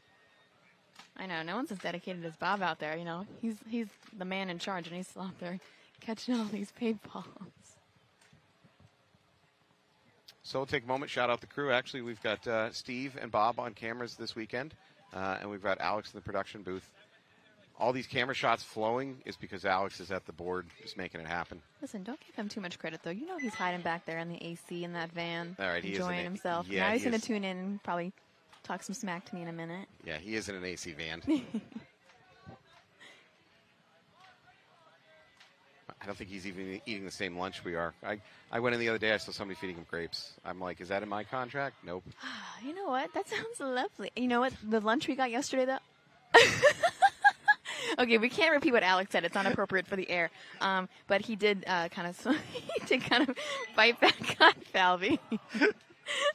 I know. No one's as dedicated as Bob out there. You know, he's the man in charge, and he's still out there catching all these paintballs. So we'll take a moment, shout out the crew. Actually, we've got Steve and Bob on cameras this weekend, and we've got Alex in the production booth. All these camera shots flowing is because Alex is at the board just making it happen. Listen, don't give him too much credit, though. You know he's hiding back there in the AC in that van, All right, he is in enjoying it. himself. Yeah, now he's he going is. to tune in and probably talk some smack to me in a minute. Yeah, he is in an AC van. I don't think he's even eating the same lunch we are. I went in the other day, I saw somebody feeding him grapes. I'm like, is that in my contract? Nope. You know what? That sounds lovely. You know what? The lunch we got yesterday, though. Okay, we can't repeat what Alex said. It's not appropriate for the air. But he did kind of fight back on Falvey.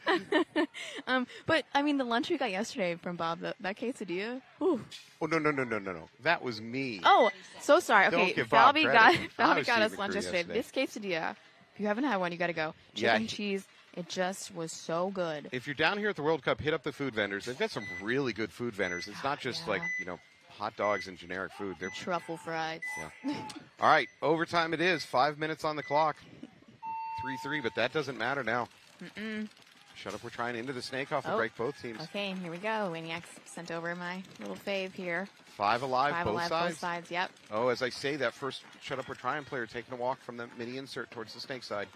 But I mean, the lunch we got yesterday from Bob, that quesadilla. Ooh. Oh, no. That was me. Oh, so sorry. Don't Okay, give Bob Falvey credit. I got was us feeding lunch the crew yesterday. This quesadilla. If you haven't had one, you got to go. Yeah, Chicken cheese. It just was so good. If you're down here at the World Cup, hit up the food vendors. They've got some really good food vendors. It's not just Yeah. like, hot dogs and generic food. They're Truffle fries. Yeah. All right, overtime it is. 5 minutes on the clock. 3-3, but that doesn't matter now. Shut up, we're trying into the snake off will Oh. break both teams. Okay, here we go. Wayniacs sent over my little fave here. 5 alive, 5 both alive, sides. both sides, yep. Oh, as I say, that first Shut Up, We're Trying player taking a walk from the mini insert towards the snake side.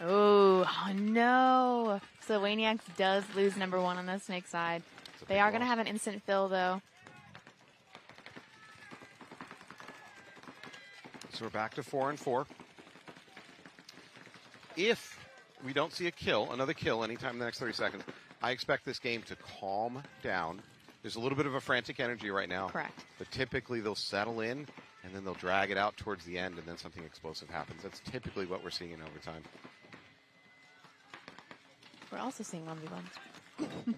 Oh no. So Wayniacs does lose number 1 on the snake side. They are going to have an instant fill, though. So we're back to 4-4. If we don't see a kill, another kill anytime in the next 30 seconds, I expect this game to calm down. There's a little bit of a frantic energy right now. Correct. But typically they'll settle in, and then they'll drag it out towards the end, and then something explosive happens. That's typically what we're seeing in overtime. We're also seeing 1v1s.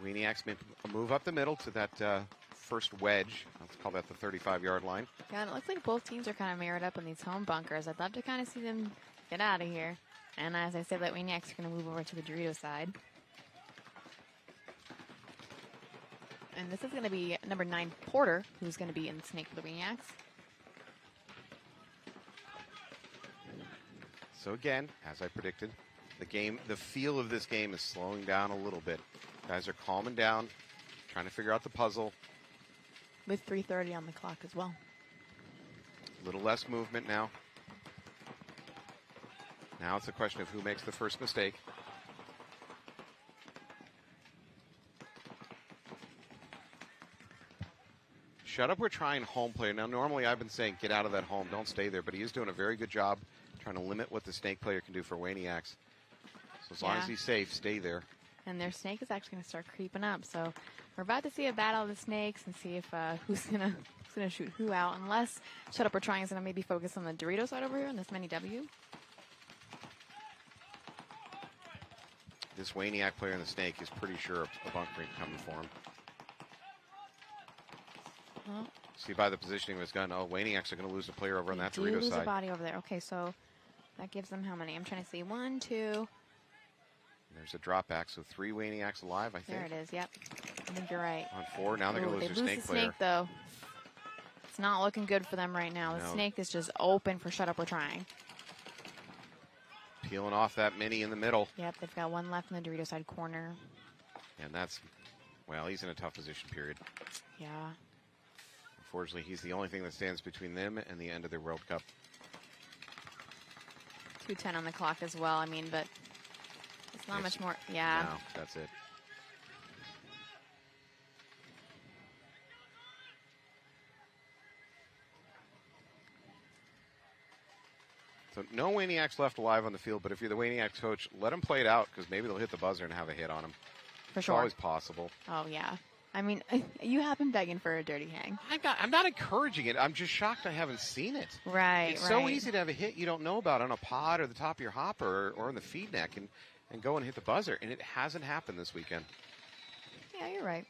Wayniacs move up the middle to that first wedge. Let's call that the 35-yard line. Yeah, and it looks like both teams are kind of mirrored up in these home bunkers. I'd love to kind of see them get out of here. And as I said, that Wayniacs are going to move over to the Dorito side. And this is going to be number 9, Porter, who's going to be in the snake for the Wayniacs. So again, as I predicted, the feel of this game is slowing down a little bit. Guys are calming down, trying to figure out the puzzle. With 3:30 on the clock as well. A little less movement now. Now it's a question of who makes the first mistake. Shut Up, We're Trying home player. Now, normally I've been saying get out of that home, don't stay there, but he is doing a very good job trying to limit what the snake player can do for Wayniacs. So as long as he's safe, stay there. And their snake is actually going to start creeping up. So we're about to see a battle of the snakes and see if who's gonna shoot who out. Unless Shut Up, We're Trying is going to maybe focus on the Dorito side over here on this mini W. This Wayniac player in the snake is pretty sure a bunkering coming for him. Well, See by the positioning of his gun, Wayniacs are going to lose a player over on that do Dorito lose a side. body over there. Okay, so that gives them how many? I'm trying to see. 1, 2. There's a drop back, so 3 Wayniacs alive, I think. There it is. Yep. I think you're right. On 4, now they're going to lose their snake the player. snake, though. It's not looking good for them right now. The No. snake is just open for Shut Up, We're Trying. Peeling off that mini in the middle. Yep, they've got 1 left in the Dorito side corner. And that's, well, he's in a tough position, period. Yeah. Unfortunately, he's the only thing that stands between them and the end of their World Cup. 2:10 on the clock as well. I mean, but it's not much more. Yeah. No, that's it. So no Wayniacs left alive on the field, but if you're the Wayniacs coach, let them play it out because maybe they'll hit the buzzer and have a hit on them. For It's sure. always possible. Oh, yeah. I mean, you have been begging for a dirty hang. I'm not encouraging it. I'm just shocked I haven't seen it. Right, It's so easy to have a hit you don't know about on a pod or the top of your hopper or in the feed neck and go and hit the buzzer, and it hasn't happened this weekend. Yeah, you're right.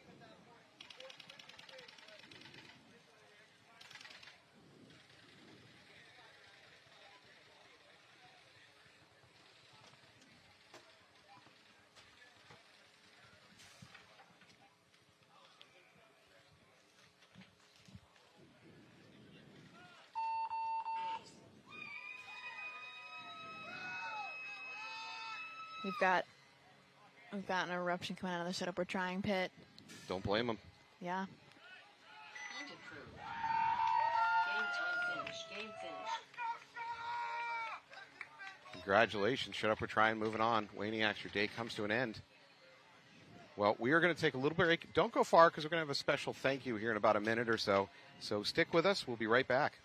We've got an eruption coming out of the Shut Up, We're Trying pit. Don't blame them. Yeah. And approved. Game time finished. Game finished. Congratulations. Shut Up, We're Trying, moving on. Wayniacs, your day comes to an end. Well, we are going to take a little break. Don't go far because we're going to have a special thank you here in about a minute or so. So stick with us. We'll be right back.